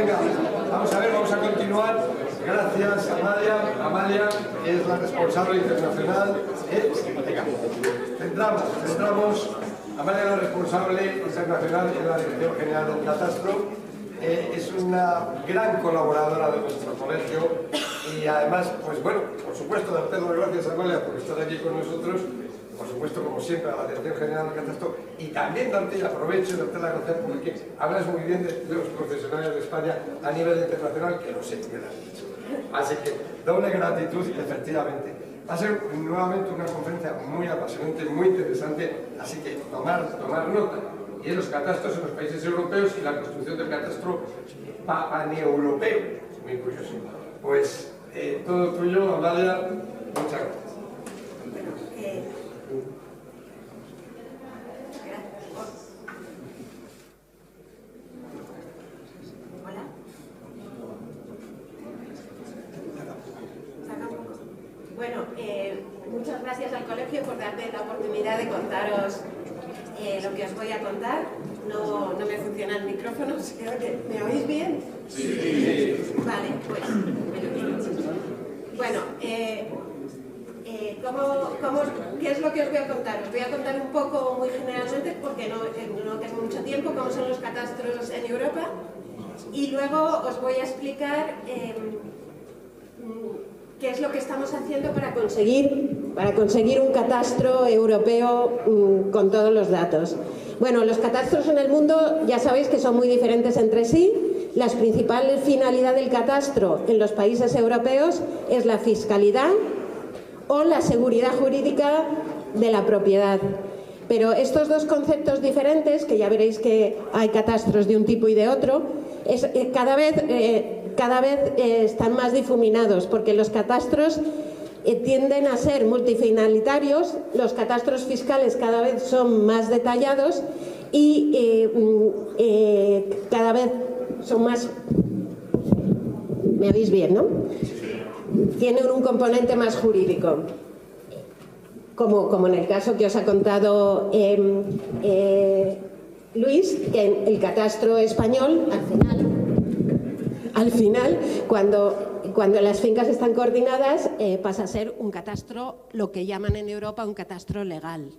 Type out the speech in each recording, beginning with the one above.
venga, vamos a ver, vamos a continuar. Gracias, Amalia. Amalia es la responsable internacional. Centramos. Amalia es la responsable internacional en la Dirección General del Catastro. Es una gran colaboradora de nuestro colegio y además, pues bueno, por supuesto, darte las gracias, Amalia, por estar aquí con nosotros. Por supuesto, como siempre, a la Dirección General del Catastro, y también darte el aprovecho de darte las gracias porque hablas muy bien de los profesionales de España a nivel internacional, que no sé qué me lo has dicho. Así que doble gratitud, efectivamente. Va a ser nuevamente una conferencia muy apasionante, muy interesante, así que tomar nota. Y en los catastros en los países europeos y la construcción del catastro paneuropeo. Muy curioso. Pues todo tuyo, Amalia. Muchas gracias. Bueno, muchas gracias al colegio por darme la oportunidad de contaros lo que os voy a contar. No me funciona el micrófono, ¿me oís bien? Sí. Vale, pues... Bueno, ¿qué es lo que os voy a contar? Os voy a contar un poco muy generalmente, porque no tengo mucho tiempo, cómo son los catastros en Europa, y luego os voy a explicar qué es lo que estamos haciendo para conseguir un catastro europeo con todos los datos. Bueno, los catastros en el mundo ya sabéis que son muy diferentes entre sí. La principal finalidad del catastro en los países europeos es la fiscalidad o la seguridad jurídica de la propiedad. Pero estos dos conceptos diferentes, que ya veréis que hay catastros de un tipo y de otro, cada vez están más difuminados, porque los catastros tienden a ser multifinalitarios, los catastros fiscales cada vez son más detallados y cada vez son más... ¿Me oís bien, no? Tienen un componente más jurídico, como en el caso que os ha contado Luis, que el catastro español, al final, cuando las fincas están coordinadas, pasa a ser un catastro, lo que llaman en Europa un catastro legal.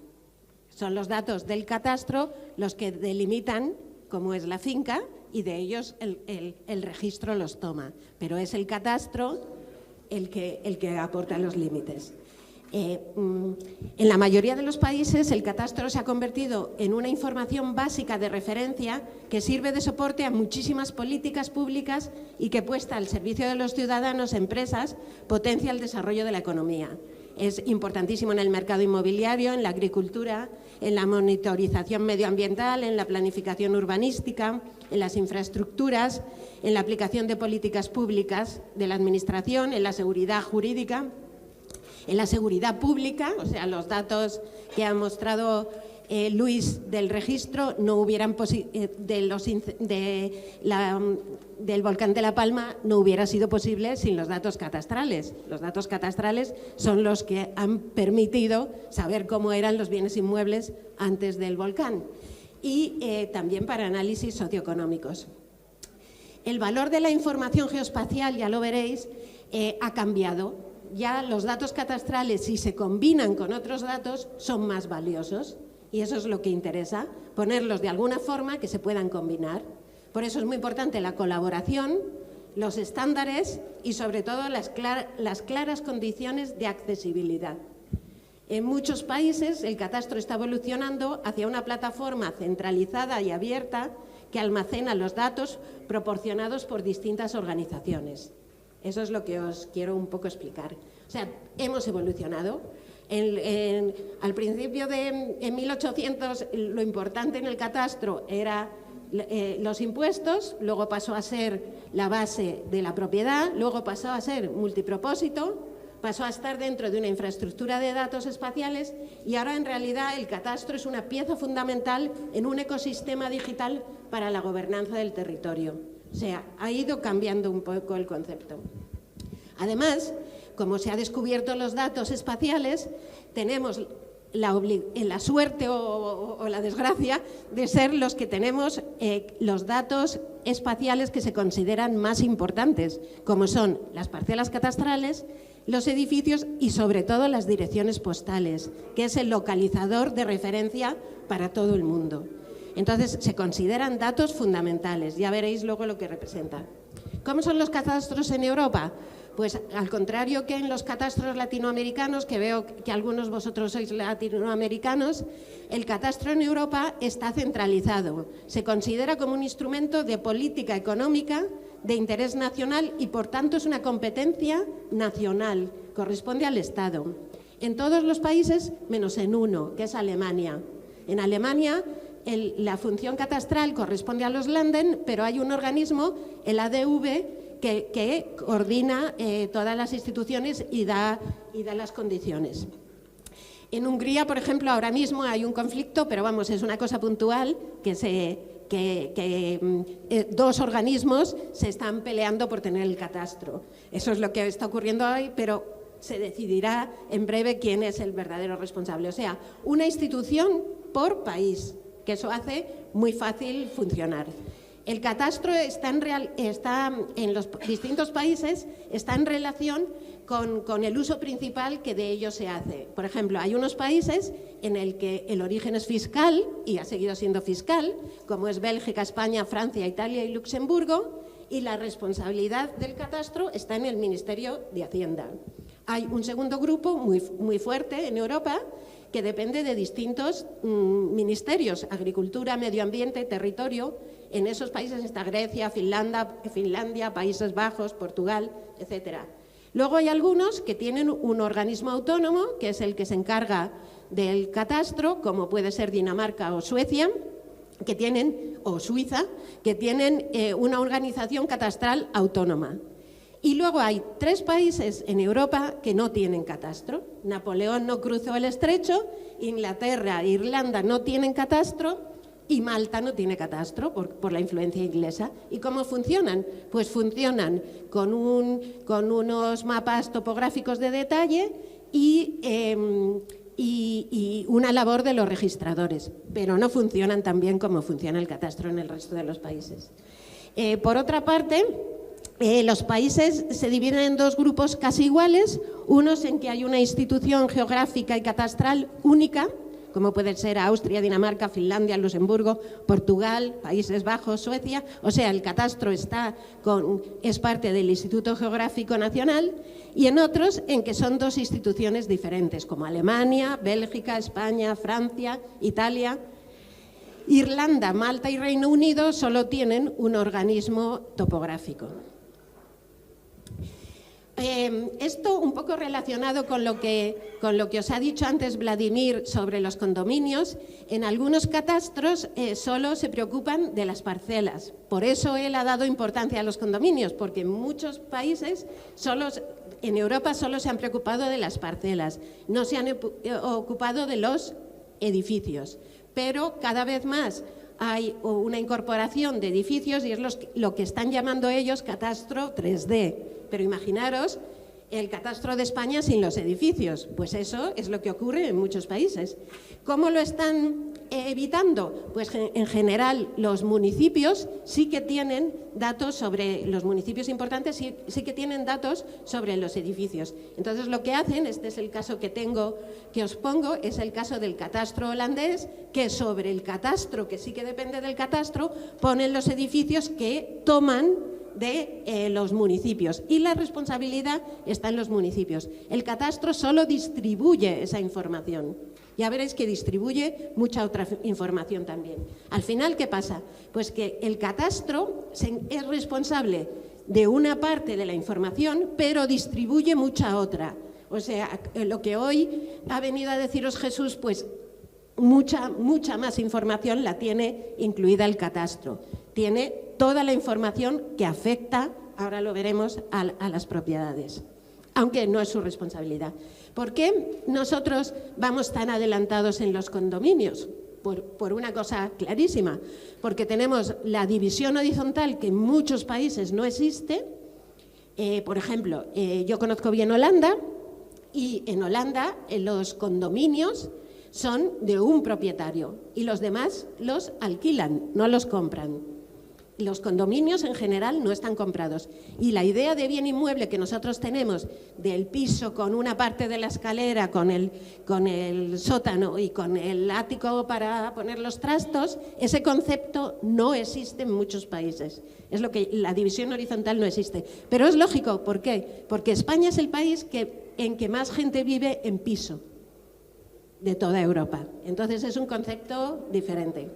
Son los datos del catastro los que delimitan cómo es la finca y de ellos el registro los toma. Pero es el catastro el que aporta los límites. En la mayoría de los países el catastro se ha convertido en una información básica de referencia que sirve de soporte a muchísimas políticas públicas y que, puesta al servicio de los ciudadanos, empresas, potencia el desarrollo de la economía. Es importantísimo en el mercado inmobiliario, en la agricultura, en la monitorización medioambiental, en la planificación urbanística, en las infraestructuras, en la aplicación de políticas públicas de la administración, en la seguridad jurídica, en la seguridad pública. O sea, los datos que ha mostrado Luis del registro no hubieran del volcán de La Palma no hubiera sido posible sin los datos catastrales. Los datos catastrales son los que han permitido saber cómo eran los bienes inmuebles antes del volcán, y también para análisis socioeconómicos. El valor de la información geoespacial, ya lo veréis, ha cambiado. Ya los datos catastrales, si se combinan con otros datos, son más valiosos, y eso es lo que interesa, ponerlos de alguna forma que se puedan combinar. Por eso es muy importante la colaboración, los estándares y sobre todo las claras condiciones de accesibilidad. En muchos países el catastro está evolucionando hacia una plataforma centralizada y abierta que almacena los datos proporcionados por distintas organizaciones. Eso es lo que os quiero un poco explicar. O sea, hemos evolucionado. Al principio en 1800 lo importante en el catastro era los impuestos, luego pasó a ser la base de la propiedad, luego pasó a ser multipropósito, pasó a estar dentro de una infraestructura de datos espaciales, y ahora en realidad el catastro es una pieza fundamental en un ecosistema digital para la gobernanza del territorio. O sea, ha ido cambiando un poco el concepto. Además, como se ha descubierto los datos espaciales, tenemos la suerte o la desgracia de ser los que tenemos los datos espaciales que se consideran más importantes, como son las parcelas catastrales, los edificios y sobre todo las direcciones postales, que es el localizador de referencia para todo el mundo. Entonces, se consideran datos fundamentales. Ya veréis luego lo que representan. ¿Cómo son los catastros en Europa? Pues al contrario que en los catastros latinoamericanos, que veo que algunos de vosotros sois latinoamericanos, el catastro en Europa está centralizado. Se considera como un instrumento de política económica de interés nacional y, por tanto, es una competencia nacional, corresponde al Estado. En todos los países, menos en uno, que es Alemania. En Alemania, la función catastral corresponde a los Länder, pero hay un organismo, el ADV, que coordina todas las instituciones y da las condiciones. En Hungría, por ejemplo, ahora mismo hay un conflicto, pero vamos, es una cosa puntual, que dos organismos se están peleando por tener el catastro. Eso es lo que está ocurriendo hoy, pero se decidirá en breve quién es el verdadero responsable. O sea, una institución por país, que eso hace muy fácil funcionar. El catastro está en los distintos países, está en relación con el uso principal que de ellos se hace. Por ejemplo, hay unos países en el que el origen es fiscal y ha seguido siendo fiscal, como es Bélgica, España, Francia, Italia y Luxemburgo, y la responsabilidad del catastro está en el Ministerio de Hacienda. Hay un segundo grupo muy fuerte en Europa que depende de distintos ministerios, Agricultura, Medio Ambiente, Territorio. En esos países está Grecia, Finlandia, Países Bajos, Portugal, etcétera. Luego hay algunos que tienen un organismo autónomo, que es el que se encarga del catastro, como puede ser Dinamarca o Suecia, o Suiza, que tienen una organización catastral autónoma. Y luego hay 3 países en Europa que no tienen catastro. Napoleón no cruzó el estrecho, Inglaterra e Irlanda no tienen catastro y Malta no tiene catastro por la influencia inglesa. ¿Y cómo funcionan? Pues funcionan con unos mapas topográficos de detalle y una labor de los registradores, pero no funcionan tan bien como funciona el catastro en el resto de los países. Por otra parte, los países se dividen en 2 grupos casi iguales, unos en que hay una institución geográfica y catastral única, como pueden ser Austria, Dinamarca, Finlandia, Luxemburgo, Portugal, Países Bajos, Suecia. O sea, el catastro es parte del Instituto Geográfico Nacional, y en otros en que son 2 instituciones diferentes, como Alemania, Bélgica, España, Francia, Italia. Irlanda, Malta y Reino Unido solo tienen un organismo topográfico. Esto un poco relacionado con lo que os ha dicho antes Vladimir sobre los condominios. En algunos catastros solo se preocupan de las parcelas. Por eso él ha dado importancia a los condominios, porque en muchos países, en Europa, solo se han preocupado de las parcelas, no se han ocupado de los edificios. Pero cada vez más hay una incorporación de edificios y es lo que están llamando ellos catastro 3D. Pero imaginaros el catastro de España sin los edificios. Pues eso es lo que ocurre en muchos países. ¿Cómo lo están evitando? Pues en general los municipios sí que tienen datos sobre los municipios importantes, sí que tienen datos sobre los edificios. Entonces lo que hacen, este es el caso que os pongo, es el caso del catastro holandés, que sobre el catastro, que sí que depende del catastro, ponen los edificios que toman de los municipios, y la responsabilidad está en los municipios. El catastro solo distribuye esa información. Ya veréis que distribuye mucha otra información también. Al final, ¿qué pasa? Pues que el catastro es responsable de una parte de la información, pero distribuye mucha otra. O sea, lo que hoy ha venido a deciros Jesús, pues mucha más información la tiene incluida el catastro. Tiene toda la información que afecta, ahora lo veremos, a las propiedades, aunque no es su responsabilidad. ¿Por qué nosotros vamos tan adelantados en los condominios? Por una cosa clarísima, porque tenemos la división horizontal que en muchos países no existe. Por ejemplo, yo conozco bien Holanda, y en Holanda los condominios son de un propietario y los demás los alquilan, no los compran. Los condominios en general no están comprados. Y la idea de bien inmueble que nosotros tenemos del piso con una parte de la escalera, con el sótano y con el ático para poner los trastos, ese concepto no existe en muchos países. Es lo que la división horizontal no existe. Pero es lógico, ¿por qué? Porque España es el país en que más gente vive en piso de toda Europa. Entonces es un concepto diferente.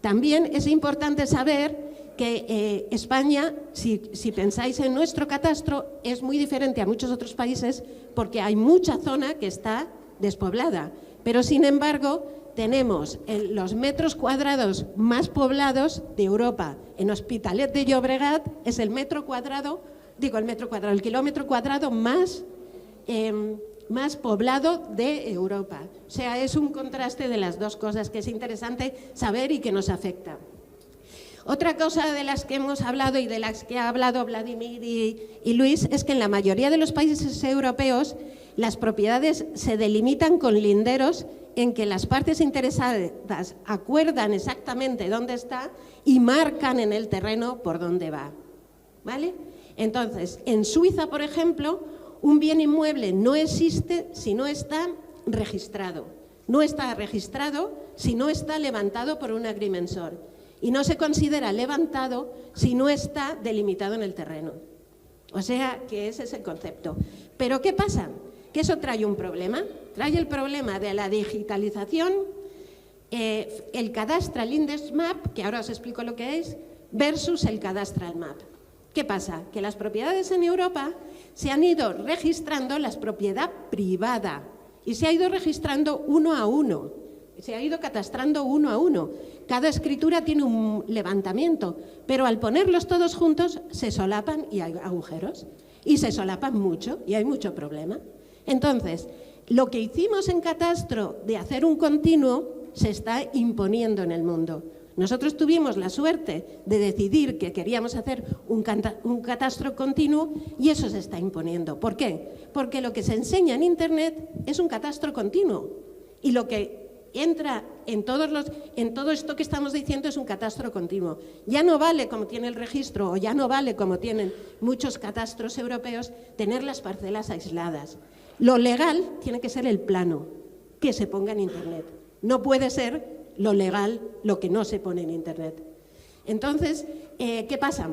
También es importante saber que España, si pensáis en nuestro catastro, es muy diferente a muchos otros países porque hay mucha zona que está despoblada. Pero, sin embargo, tenemos los metros cuadrados más poblados de Europa. En Hospitalet de Llobregat es el kilómetro cuadrado más poblado de Europa. O sea, es un contraste de las dos cosas que es interesante saber y que nos afecta. Otra cosa de las que hemos hablado y de las que ha hablado Vladimir y Luis es que en la mayoría de los países europeos las propiedades se delimitan con linderos en que las partes interesadas acuerdan exactamente dónde está y marcan en el terreno por dónde va, ¿vale? Entonces, en Suiza, por ejemplo, un bien inmueble no existe si no está registrado. No está registrado si no está levantado por un agrimensor. Y no se considera levantado si no está delimitado en el terreno. O sea, que ese es el concepto. Pero ¿qué pasa? Que eso trae un problema. Trae el problema de la digitalización, el Cadastral Index Map, que ahora os explico lo que es, versus el Cadastral Map. ¿Qué pasa? Que las propiedades en Europa se han ido registrando las propiedad privada y se ha ido registrando uno a uno. Se ha ido catastrando uno a uno. Cada escritura tiene un levantamiento, pero al ponerlos todos juntos se solapan y hay agujeros. Y se solapan mucho y hay mucho problema. Entonces, lo que hicimos en catastro de hacer un continuo se está imponiendo en el mundo. Nosotros tuvimos la suerte de decidir que queríamos hacer un catastro continuo y eso se está imponiendo. ¿Por qué? Porque lo que se enseña en Internet es un catastro continuo y lo que entra en todo esto que estamos diciendo es un catastro continuo. Ya no vale, como tiene el registro, o ya no vale, como tienen muchos catastros europeos, tener las parcelas aisladas. Lo legal tiene que ser el plano que se ponga en Internet. No puede ser lo legal lo que no se pone en Internet. Entonces, ¿qué pasa?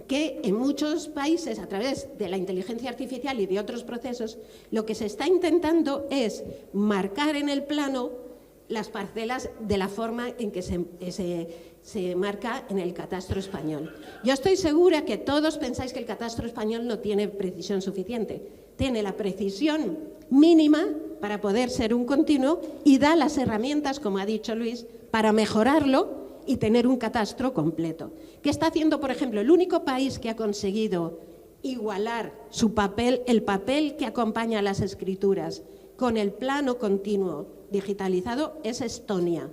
Que en muchos países, a través de la inteligencia artificial y de otros procesos, lo que se está intentando es marcar en el plano las parcelas de la forma en que se marca en el catastro español. Yo estoy segura que todos pensáis que el catastro español no tiene precisión suficiente. Tiene la precisión mínima para poder ser un continuo y da las herramientas, como ha dicho Luis, para mejorarlo y tener un catastro completo. ¿Qué está haciendo, por ejemplo, el único país que ha conseguido igualar el papel que acompaña a las escrituras con el plano continuo digitalizado es Estonia,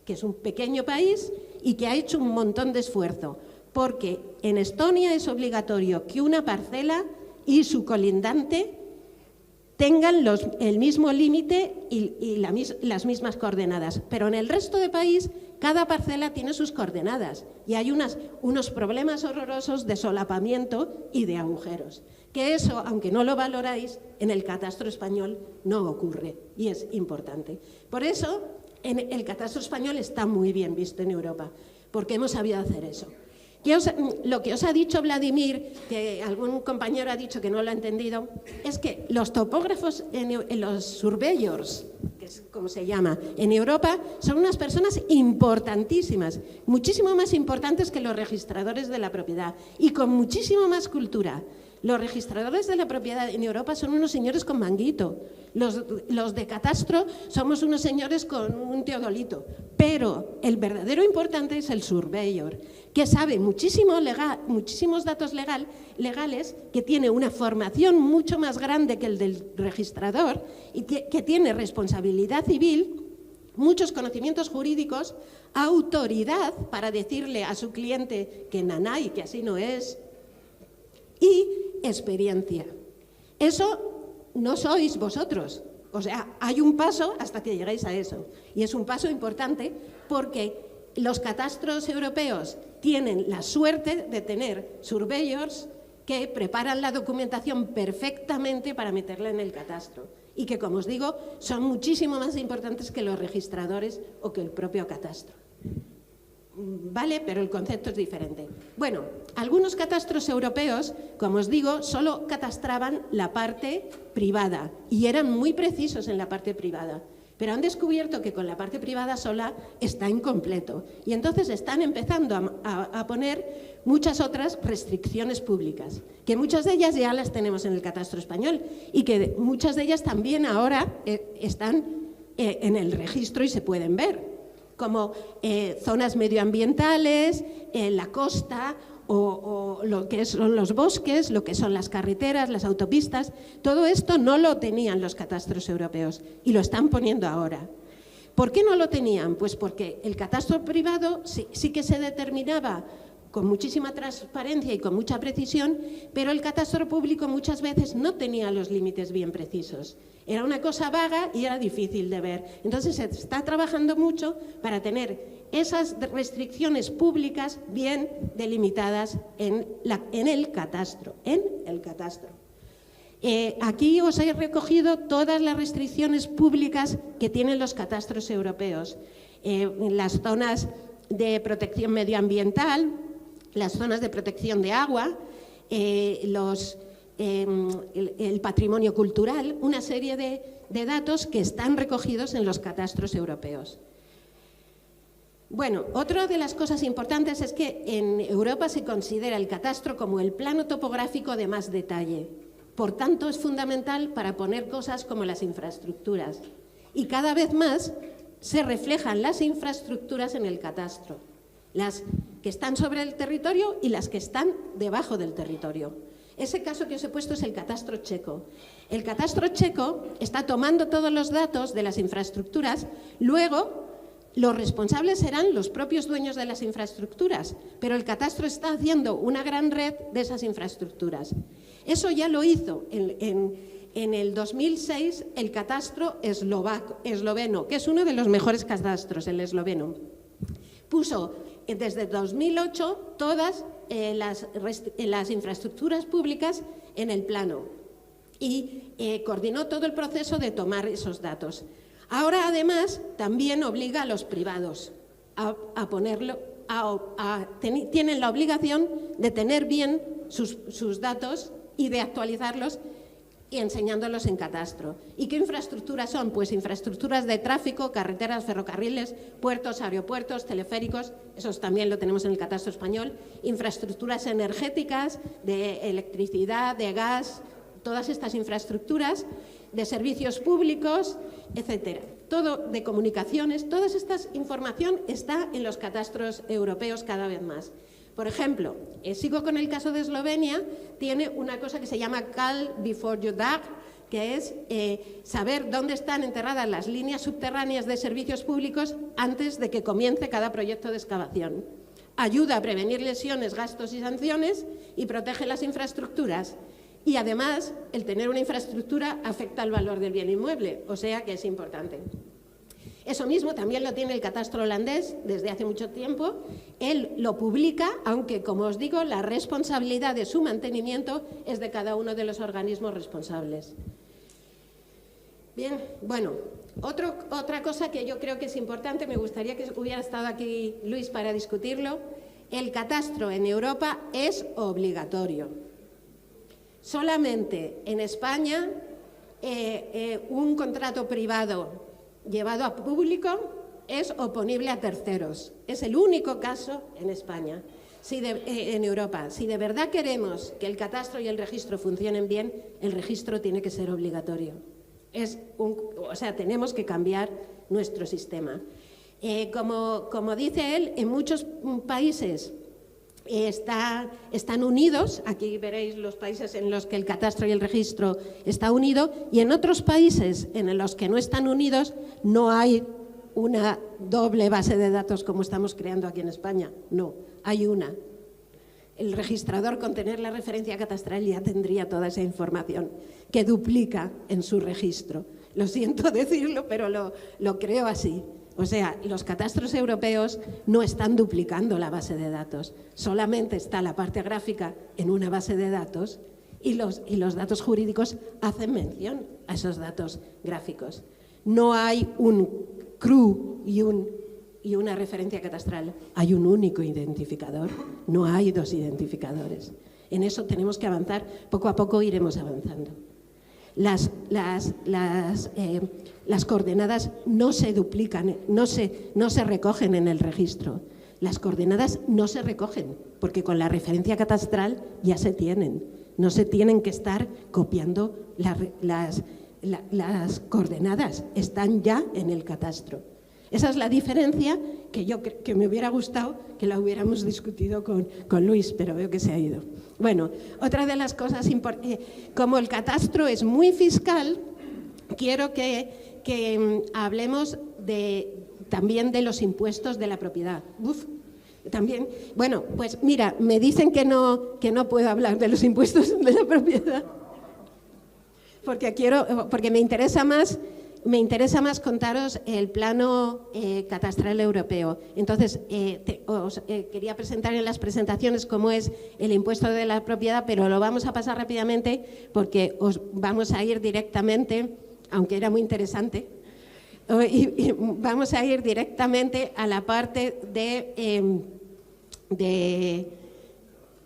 que es un pequeño país y que ha hecho un montón de esfuerzo, porque en Estonia es obligatorio que una parcela y su colindante tengan el mismo límite y las mismas coordenadas, pero en el resto del país cada parcela tiene sus coordenadas y hay unos problemas horrorosos de solapamiento y de agujeros. Que eso, aunque no lo valoráis, en el catastro español no ocurre y es importante. Por eso, el catastro español está muy bien visto en Europa, porque hemos sabido hacer eso. Lo que os ha dicho Vladimir, que algún compañero ha dicho que no lo ha entendido, es que los topógrafos, los surveyors, que es como se llama, en Europa, son unas personas importantísimas, muchísimo más importantes que los registradores de la propiedad y con muchísimo más cultura. Los registradores de la propiedad en Europa son unos señores con manguito. Los de catastro somos unos señores con un teodolito. Pero el verdadero importante es el surveyor, que sabe muchísimos datos legales, que tiene una formación mucho más grande que el del registrador y que tiene responsabilidad civil, muchos conocimientos jurídicos, autoridad para decirle a su cliente que nanay, que así no es, y experiencia. Eso no sois vosotros, O sea, hay un paso hasta que lleguéis a eso. Y es un paso importante porque los catastros europeos tienen la suerte de tener surveyors que preparan la documentación perfectamente para meterla en el catastro y que, como os digo, son muchísimo más importantes que los registradores o que el propio catastro. Vale, pero el concepto es diferente. Bueno, algunos catastros europeos, como os digo, solo catastraban la parte privada y eran muy precisos en la parte privada. Pero han descubierto que con la parte privada sola está incompleto y entonces están empezando a poner muchas otras restricciones públicas, que muchas de ellas ya las tenemos en el catastro español y que muchas de ellas también ahora están en el registro y se pueden ver, como zonas medioambientales, la costa o lo que son los bosques, lo que son las carreteras, las autopistas. Todo esto no lo tenían los catastros europeos y lo están poniendo ahora. ¿Por qué no lo tenían? Pues porque el catastro privado sí que se determinaba con muchísima transparencia y con mucha precisión, pero el catastro público muchas veces no tenía los límites bien precisos. Era una cosa vaga y era difícil de ver. Entonces se está trabajando mucho para tener esas restricciones públicas bien delimitadas en el catastro. Aquí os he recogido todas las restricciones públicas que tienen los catastros europeos. Las zonas de protección medioambiental, las zonas de protección de agua, el patrimonio cultural, una serie de datos que están recogidos en los catastros europeos. Bueno, otra de las cosas importantes es que en Europa se considera el catastro como el plano topográfico de más detalle. Por tanto, es fundamental para poner cosas como las infraestructuras. Y cada vez más se reflejan las infraestructuras en el catastro, las que están sobre el territorio y las que están debajo del territorio. Ese caso que os he puesto es el catastro checo. El catastro checo está tomando todos los datos de las infraestructuras, luego los responsables serán los propios dueños de las infraestructuras, pero el catastro está haciendo una gran red de esas infraestructuras. Eso ya lo hizo en el 2006 el catastro esloveno, que es uno de los mejores catastros, el esloveno. Puso desde 2008 todas las infraestructuras públicas en el plano y coordinó todo el proceso de tomar esos datos. Ahora, además, también obliga a los privados a ponerlo, tienen la obligación de tener bien sus datos y de actualizarlos y enseñándolos en catastro. ¿Y qué infraestructuras son? Pues infraestructuras de tráfico, carreteras, ferrocarriles, puertos, aeropuertos, teleféricos, eso también lo tenemos en el catastro español, infraestructuras energéticas, de electricidad, de gas, todas estas infraestructuras, de servicios públicos, etcétera. Todo de comunicaciones, toda esta información está en los catastros europeos cada vez más. Por ejemplo, sigo con el caso de Eslovenia, tiene una cosa que se llama Call Before You Dig, que es saber dónde están enterradas las líneas subterráneas de servicios públicos antes de que comience cada proyecto de excavación. Ayuda a prevenir lesiones, gastos y sanciones y protege las infraestructuras. Y además, el tener una infraestructura afecta al valor del bien inmueble, o sea que es importante. Eso mismo también lo tiene el catastro holandés desde hace mucho tiempo. Él lo publica, aunque, como os digo, la responsabilidad de su mantenimiento es de cada uno de los organismos responsables. Bien, bueno, otra cosa que yo creo que es importante, me gustaría que hubiera estado aquí Luis para discutirlo, el catastro en Europa es obligatorio. Solamente en España un contrato privado llevado a público es oponible a terceros. Es el único caso en España, en Europa. Si de verdad queremos que el catastro y el registro funcionen bien, el registro tiene que ser obligatorio. O sea, tenemos que cambiar nuestro sistema. Como dice él, en muchos países están unidos, aquí veréis los países en los que el catastro y el registro está unido, y en otros países en los que no están unidos no hay una doble base de datos como estamos creando aquí en España, no, hay una. El registrador, con tener la referencia catastral, ya tendría toda esa información que duplica en su registro. Lo siento decirlo, pero lo creo así. O sea, los catastros europeos no están duplicando la base de datos, solamente está la parte gráfica en una base de datos y los datos jurídicos hacen mención a esos datos gráficos. No hay un CRU y una referencia catastral, hay un único identificador, no hay dos identificadores. En eso tenemos que avanzar, poco a poco iremos avanzando. Las coordenadas no se duplican, no se recogen en el registro. Las coordenadas no se recogen, porque con la referencia catastral ya se tienen. No se tienen que estar copiando las coordenadas, están ya en el catastro. Esa es la diferencia que me hubiera gustado que la hubiéramos discutido con Luis, pero veo que se ha ido. Bueno, otra de las cosas importantes, como el catastro es muy fiscal, quiero que hablemos también de los impuestos de la propiedad. También, bueno, pues mira, me dicen que no puedo hablar de los impuestos de la propiedad, porque me interesa más contaros el plano catastral europeo. Entonces, os quería presentar en las presentaciones cómo es el impuesto de la propiedad, pero lo vamos a pasar rápidamente porque os vamos a ir directamente, aunque era muy interesante, y vamos a ir directamente a la parte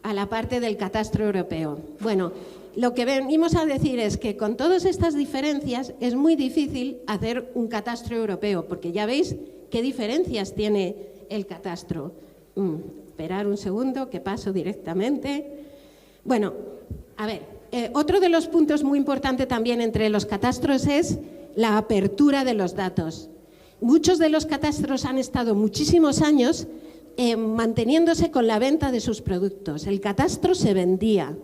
a la parte del catastro europeo. Bueno, lo que venimos a decir es que con todas estas diferencias es muy difícil hacer un catastro europeo, porque ya veis qué diferencias tiene el catastro. Esperar un segundo, que paso directamente. Bueno, a ver, otro de los puntos muy importantes también entre los catastros es la apertura de los datos. Muchos de los catastros han estado muchísimos años manteniéndose con la venta de sus productos. El catastro se vendía.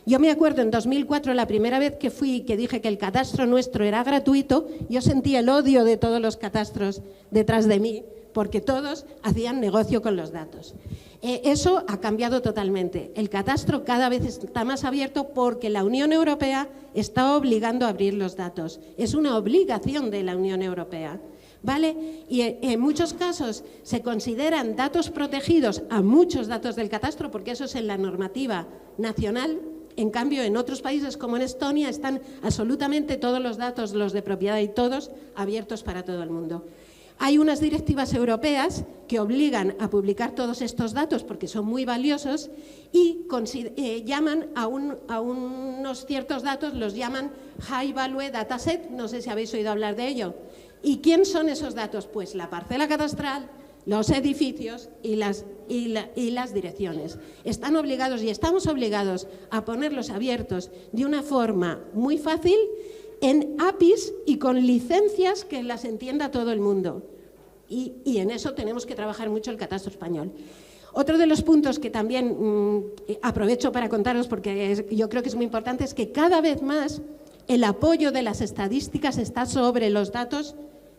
Yo me acuerdo en 2004, la primera vez que fui, que dije que el catastro nuestro era gratuito, yo sentí el odio de todos los catastros detrás de mí, porque todos hacían negocio con los datos. Eso ha cambiado totalmente. El catastro cada vez está más abierto porque la Unión Europea está obligando a abrir los datos. Es una obligación de la Unión Europea, ¿vale? Y en muchos casos se consideran datos protegidos a muchos datos del catastro, porque eso es en la normativa nacional. En cambio, en otros países como en Estonia están absolutamente todos los datos, los de propiedad y todos, abiertos para todo el mundo. Hay unas directivas europeas que obligan a publicar todos estos datos porque son muy valiosos y llaman a unos ciertos datos, los llaman High Value Dataset, no sé si habéis oído hablar de ello. ¿Y quién son esos datos? Pues la parcela catastral, los edificios y las direcciones. Están obligados y estamos obligados a ponerlos abiertos de una forma muy fácil en APIs y con licencias que las entienda todo el mundo. Y en eso tenemos que trabajar mucho el catastro español. Otro de los puntos que también aprovecho para contaros, porque yo creo que es muy importante, es que cada vez más el apoyo de las estadísticas está sobre los datos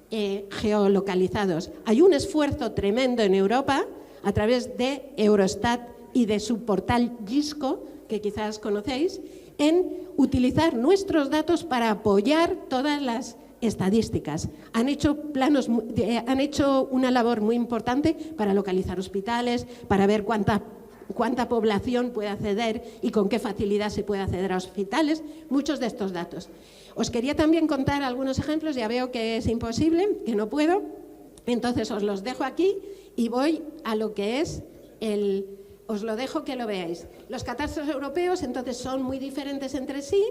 geolocalizados. Hay un esfuerzo tremendo en Europa a través de Eurostat y de su portal GISCO, que quizás conocéis, en utilizar nuestros datos para apoyar todas las estadísticas. Han hecho una labor muy importante para localizar hospitales, para ver cuánta población puede acceder y con qué facilidad se puede acceder a hospitales, muchos de estos datos. Os quería también contar algunos ejemplos, ya veo que es imposible, que no puedo, entonces os los dejo aquí y voy a lo que es os lo dejo que lo veáis. Los catastros europeos entonces son muy diferentes entre sí.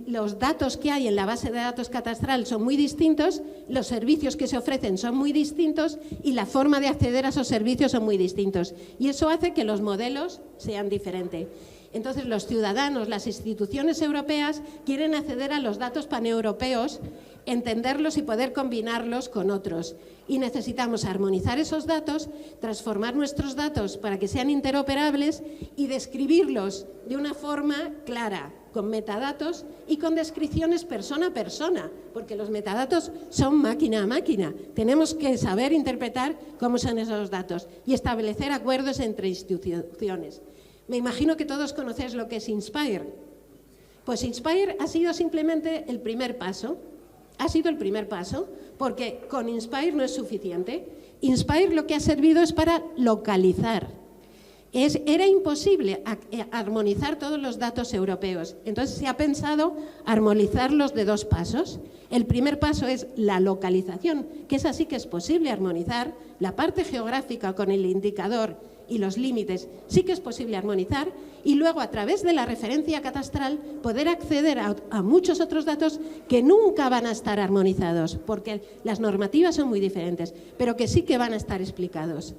Los datos que hay en la base de datos catastral son muy distintos, los servicios que se ofrecen son muy distintos y la forma de acceder a esos servicios son muy distintos. Y eso hace que los modelos sean diferentes. Entonces, los ciudadanos, las instituciones europeas quieren acceder a los datos paneuropeos, entenderlos y poder combinarlos con otros. Y necesitamos armonizar esos datos, transformar nuestros datos para que sean interoperables y describirlos de una forma clara, con metadatos y con descripciones persona a persona, porque los metadatos son máquina a máquina. Tenemos que saber interpretar cómo son esos datos y establecer acuerdos entre instituciones. Me imagino que todos conocéis lo que es Inspire. Pues Inspire ha sido simplemente el primer paso. Ha sido el primer paso, porque con Inspire no es suficiente. Inspire lo que ha servido es para localizar. Era imposible armonizar todos los datos europeos. Entonces se ha pensado armonizarlos de dos pasos. El primer paso es la localización, que es así que es posible armonizar la parte geográfica con el indicador y los límites, sí que es posible armonizar, y luego a través de la referencia catastral poder acceder a muchos otros datos que nunca van a estar armonizados, porque las normativas son muy diferentes, pero que sí que van a estar explicados.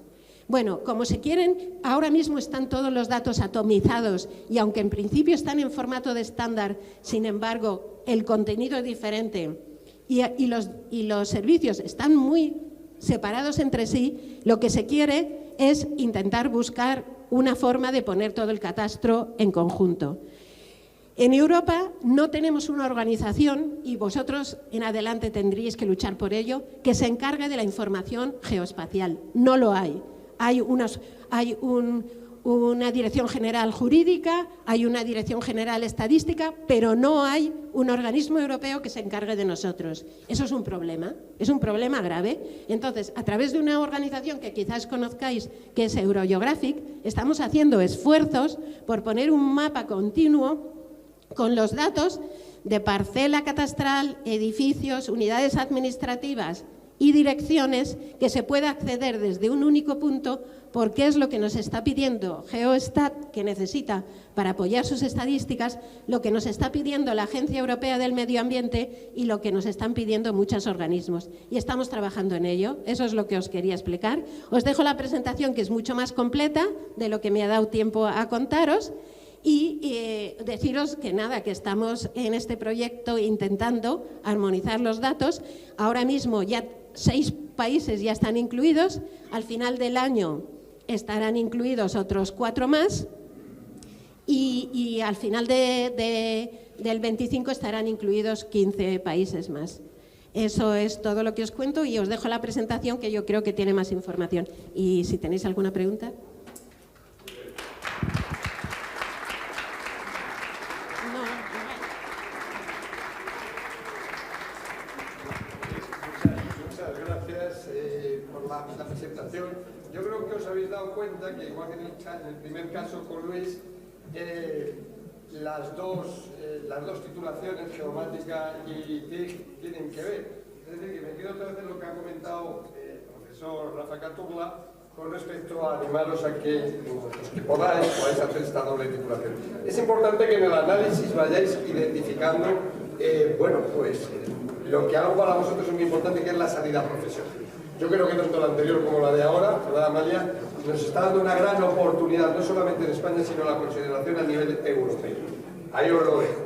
Bueno, como se quieren, ahora mismo están todos los datos atomizados y aunque en principio están en formato de estándar, sin embargo, el contenido es diferente y los servicios están muy separados entre sí, lo que se quiere es intentar buscar una forma de poner todo el catastro en conjunto. En Europa no tenemos una organización, y vosotros en adelante tendríais que luchar por ello, que se encargue de la información geoespacial. No lo hay. Hay una dirección general jurídica, hay una dirección general estadística, pero no hay un organismo europeo que se encargue de nosotros. Eso es un problema grave. Entonces, a través de una organización que quizás conozcáis, que es Eurogeographic, estamos haciendo esfuerzos por poner un mapa continuo con los datos de parcela catastral, edificios, unidades administrativas y direcciones, que se pueda acceder desde un único punto, porque es lo que nos está pidiendo Geostat, que necesita para apoyar sus estadísticas, lo que nos está pidiendo la Agencia Europea del Medio Ambiente y lo que nos están pidiendo muchos organismos. Y estamos trabajando en ello. Eso es lo que os quería explicar. Os dejo la presentación, que es mucho más completa de lo que me ha dado tiempo a contaros. Y deciros que nada, que estamos en este proyecto intentando armonizar los datos. Ahora mismo ya 6 países ya están incluidos, al final del año estarán incluidos otros 4 más y al final del 25 estarán incluidos 15 países más. Eso es todo lo que os cuento y os dejo la presentación, que yo creo que tiene más información. Y si tenéis alguna pregunta. La presentación. Yo creo que os habéis dado cuenta que, igual que en el primer caso con Luis, las dos titulaciones, geomática y TIC, tienen que ver. Es decir, que me quedo otra vez en lo que ha comentado el profesor Rafa Caturla con respecto a animaros a que los que podáis hacer esta doble titulación. Es importante que en el análisis vayáis identificando, lo que hago para vosotros es muy importante, que es la salida profesional. Yo creo que tanto la anterior como la de ahora, ¿verdad, Amalia?, nos está dando una gran oportunidad, no solamente en España, sino la consideración a nivel europeo. Ahí os lo dejo.